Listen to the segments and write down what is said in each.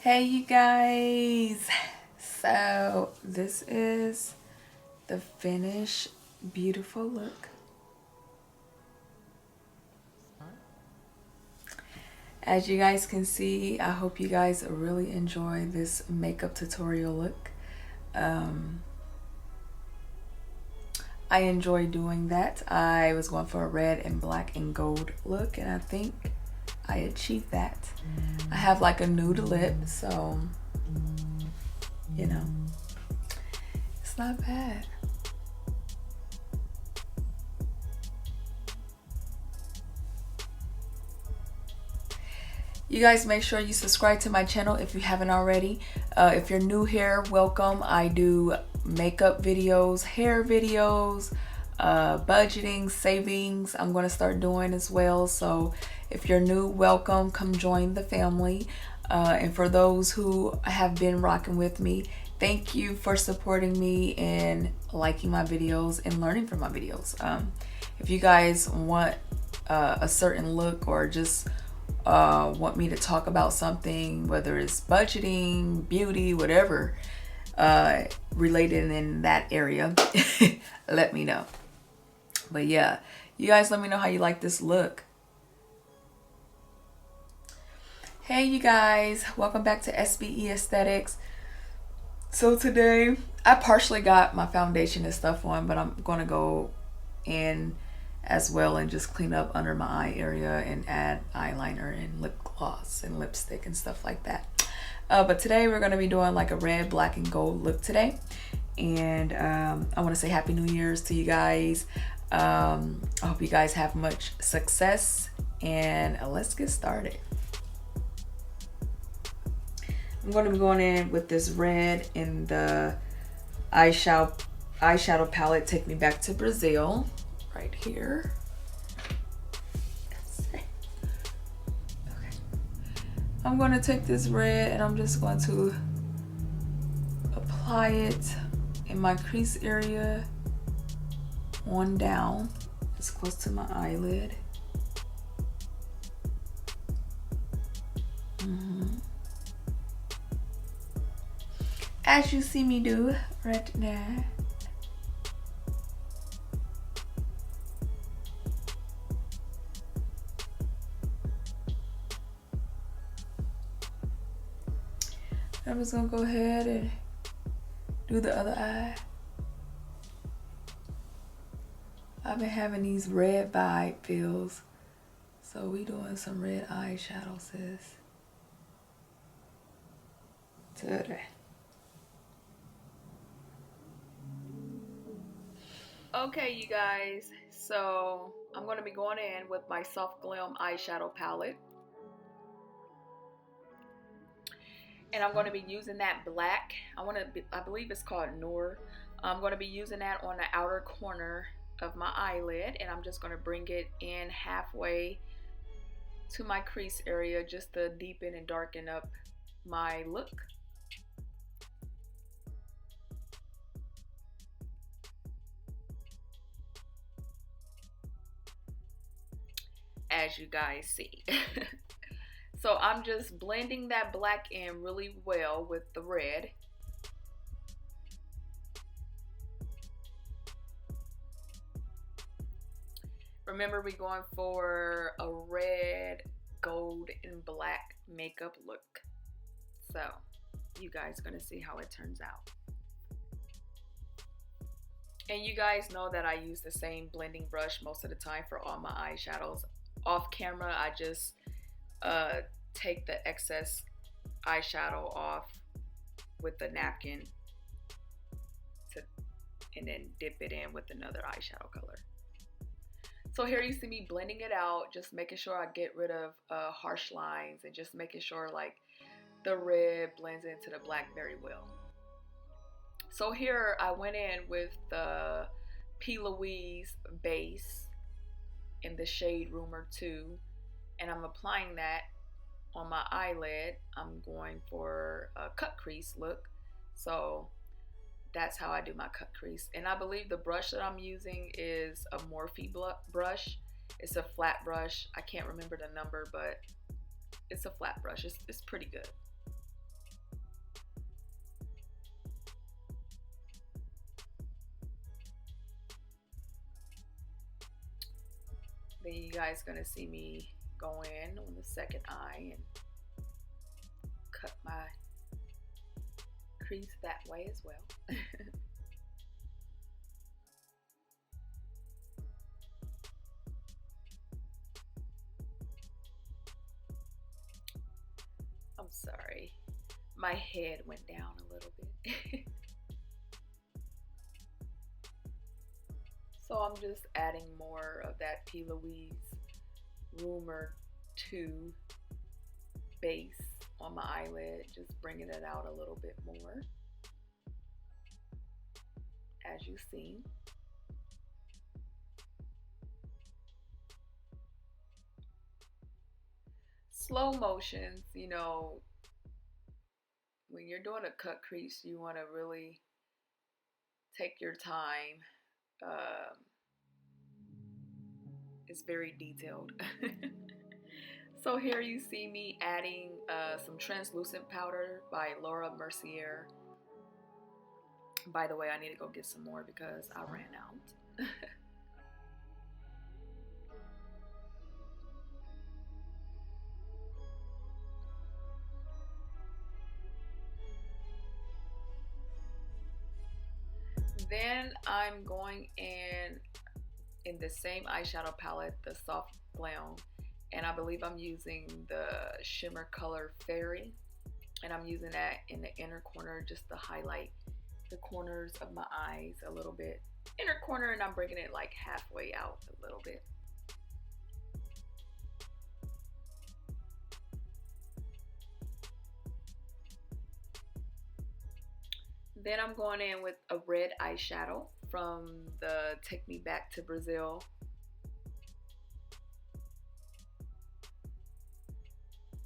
Hey you guys, so this is the finished beautiful look. As you guys can see, I hope you guys really enjoy this makeup tutorial look. I enjoy doing that. I was going for a red and black and gold look, and I think I achieved that. I have like a nude lip, so you know, it's not bad. You guys make sure you subscribe to my channel if you haven't already. If you're new here, welcome. I do makeup videos, hair videos, budgeting, savings. I'm going to start doing as well. So if you're new, welcome. Come join the family. And for those who have been rocking with me, thank you for supporting me and liking my videos and learning from my videos. If you guys want a certain look or just want me to talk about something, whether it's budgeting, beauty, whatever related in that area, let me know. But yeah, you guys let me know how you like this look. Hey you guys, welcome back to SBE Aesthetics. So today I partially got my foundation and stuff on, but I'm gonna go in as well and just clean up under my eye area and add eyeliner and lip gloss and lipstick and stuff like that. But today we're going to be doing like a red, black, and gold look today. And I want to say Happy New Year's to you guys. I hope you guys have much success, and let's get started. I'm going to be going in with this red in the eyeshadow palette, Take Me Back to Brazil. Right here. Okay. I'm going to take this red and I'm just going to apply it in my crease area on down, as close to my eyelid. As you see me do right now. I'm just gonna go ahead and do the other eye. I've been having these red vibe feels, so we doing some red eyeshadow, sis. Today. Okay, you guys, so I'm gonna be going in with my Soft GLAM eyeshadow palette. And I'm going to be using that black. I believe it's called Noor. I'm going to be using that on the outer corner of my eyelid, and I'm just going to bring it in halfway to my crease area just to deepen and darken up my look. As you guys see. So I'm just blending that black in really well with the red. Remember, we're going for a red, gold, and black makeup look. So you guys are gonna see how it turns out. And you guys know that I use the same blending brush most of the time for all my eyeshadows. Off camera, I just take the excess eyeshadow off with the napkin and then dip it in with another eyeshadow color. So here you see me blending it out, just making sure I get rid of harsh lines and just making sure like the red blends into the black very well. So here I went in with the P. Louise base in the shade Rumor 2, and I'm applying that on my eyelid. I'm going for a cut crease look, so that's how I do my cut crease. And I believe the brush that I'm using is a Morphe brush. It's a flat brush. I can't remember the number, but it's a flat brush. It's pretty good. Then you guys gonna see me go in on the second eye and cut my crease that way as well. I'm sorry, my head went down a little bit. So I'm just adding more of that P. Louise Rumor 2 base on my eyelid, just bringing it out a little bit more, as you've seen. Slow motions, you know, when you're doing a cut crease, you want to really take your time. It's very detailed. So here you see me adding some translucent powder by Laura Mercier. By the way, I need to go get some more because I ran out. Then I'm going in the same eyeshadow palette, the Soft GLAM, and I believe I'm using the shimmer color Fairy, and I'm using that in the inner corner just to highlight the corners of my eyes a little bit. Inner corner, and I'm bringing it like halfway out a little bit. Then I'm going in with a red eyeshadow from the Take Me Back to Brazil.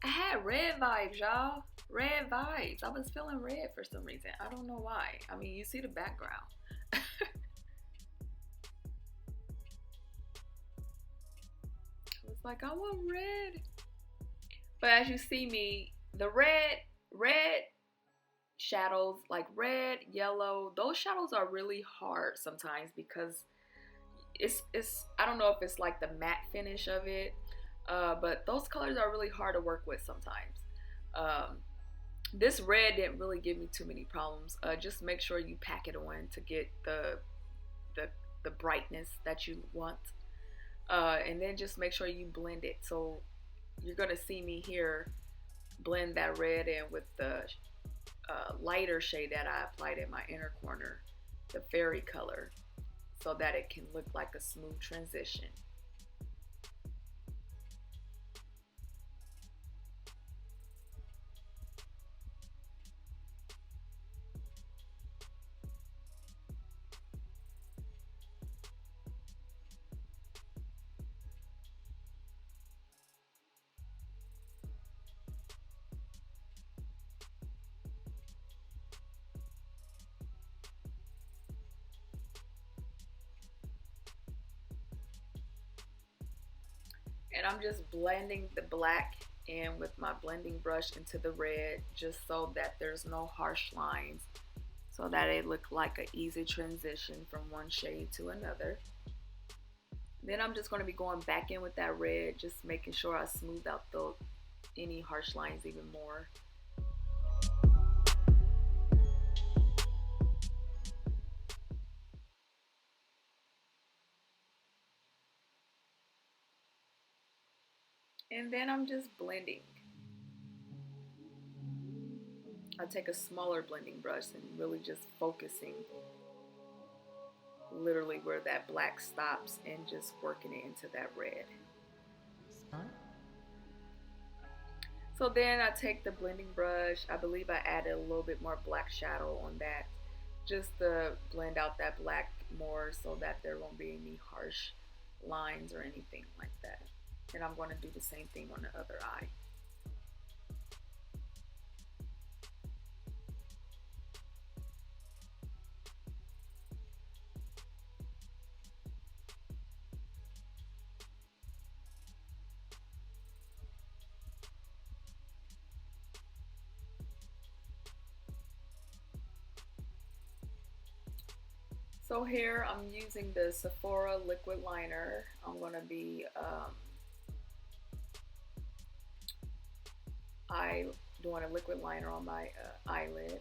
I had red vibes, y'all. Red vibes. I was feeling red for some reason. I don't know why. I mean, you see the background. I was like, I want red. But as you see me, the red shadows, like red, yellow, those shadows are really hard sometimes because it's I don't know if it's like the matte finish of it, but those colors are really hard to work with sometimes. This red didn't really give me too many problems. Just make sure you pack it on to get the brightness that you want, and then just make sure you blend it. So you're gonna see me here blend that red in with the lighter shade that I applied in my inner corner, the Fairy color, so that it can look like a smooth transition. And I'm just blending the black in with my blending brush into the red, just so that there's no harsh lines, so that it look like an easy transition from one shade to another. Then I'm just going to be going back in with that red, just making sure I smooth out any harsh lines even more. And then I'm just blending. I take a smaller blending brush and really just focusing literally where that black stops and just working it into that red. So then I take the blending brush, I believe I added a little bit more black shadow on that, just to blend out that black more so that there won't be any harsh lines or anything like that. And I'm going to do the same thing on the other eye. So here I'm using the Sephora liquid liner. I'm going to be doing a liquid liner on my eyelid.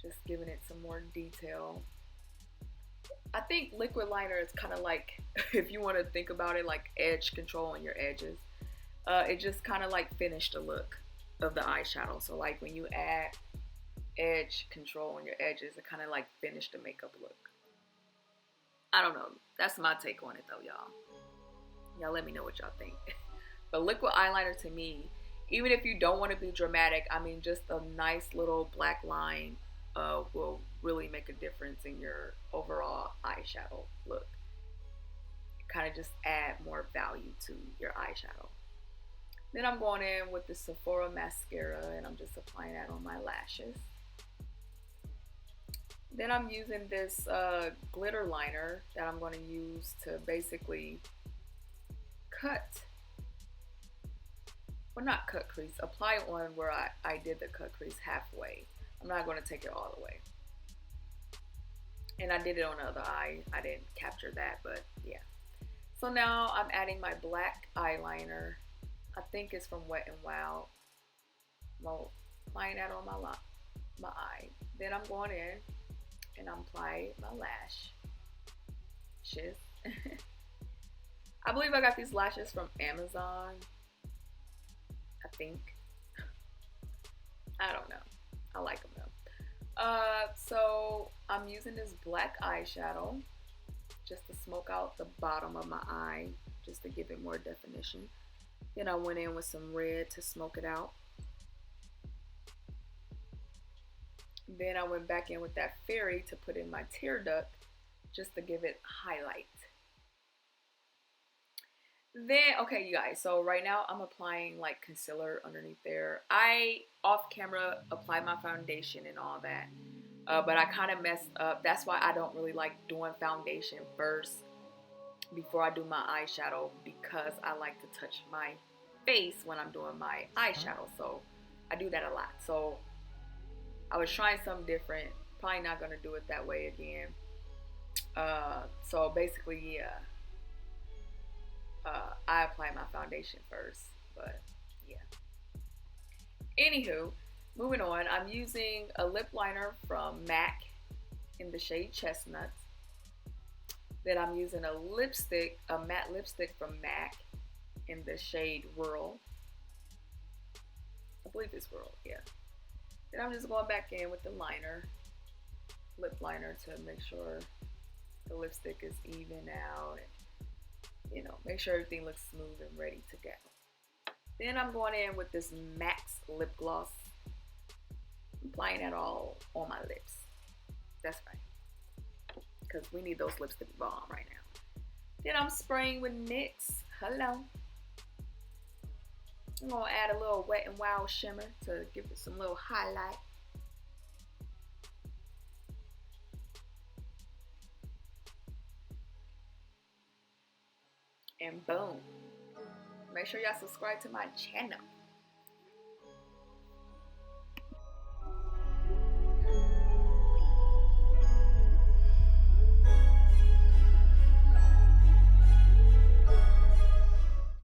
Just giving it some more detail. I think liquid liner is kind of like, if you want to think about it, like edge control on your edges. It just kind of like finished the look of the eyeshadow. So like when you add edge control on your edges, it kind of like finished the makeup look. I don't know. That's my take on it though, y'all. Y'all let me know what y'all think. But liquid eyeliner to me, even if you don't want to be dramatic, I mean, just a nice little black line will really make a difference in your overall eyeshadow look. Kind of just add more value to your eyeshadow. Then I'm going in with the Sephora mascara and I'm just applying that on my lashes. Then I'm using this glitter liner that I'm going to use to basically not cut crease, apply on where I did the cut crease halfway. I'm not going to take it all the way. And I did it on the other eye. I didn't capture that, but yeah. So now I'm adding my black eyeliner. I think it's from Wet n Wild. I'm applying that on my eye. Then I'm going in and I'm applying my lashes. I believe I got these lashes from Amazon. I think. I don't know. I like them though. So I'm using this black eyeshadow just to smoke out the bottom of my eye, just to give it more definition. Then I went in with some red to smoke it out. Then I went back in with that fairy to put in my tear duct just to give it highlight. Then, okay, you guys, so right now I'm applying like concealer underneath there. I, off camera, applied my foundation and all that, but I kind of messed up. That's why I don't really like doing foundation first before I do my eyeshadow, because I like to touch my face when I'm doing my eyeshadow, so I do that a lot. So I was trying something different, probably not going to do it that way again. So basically, yeah. I apply my foundation first, but yeah. Anywho, moving on, I'm using a lip liner from MAC in the shade Chestnut. Then I'm using a lipstick, a matte lipstick from MAC in the shade WHIRL. I believe it's WHIRL, yeah. Then I'm just going back in with the liner, lip liner, to make sure the lipstick is even out and, you know, make sure everything looks smooth and ready to go. Then I'm going in with this Max lip gloss. I'm applying that all on my lips. That's right, because we need those lips to be bomb right now. Then I'm spraying with NYX. Hello. I'm going to add a little Wet n Wild shimmer to give it some little highlight. And boom. Make sure y'all subscribe to my channel.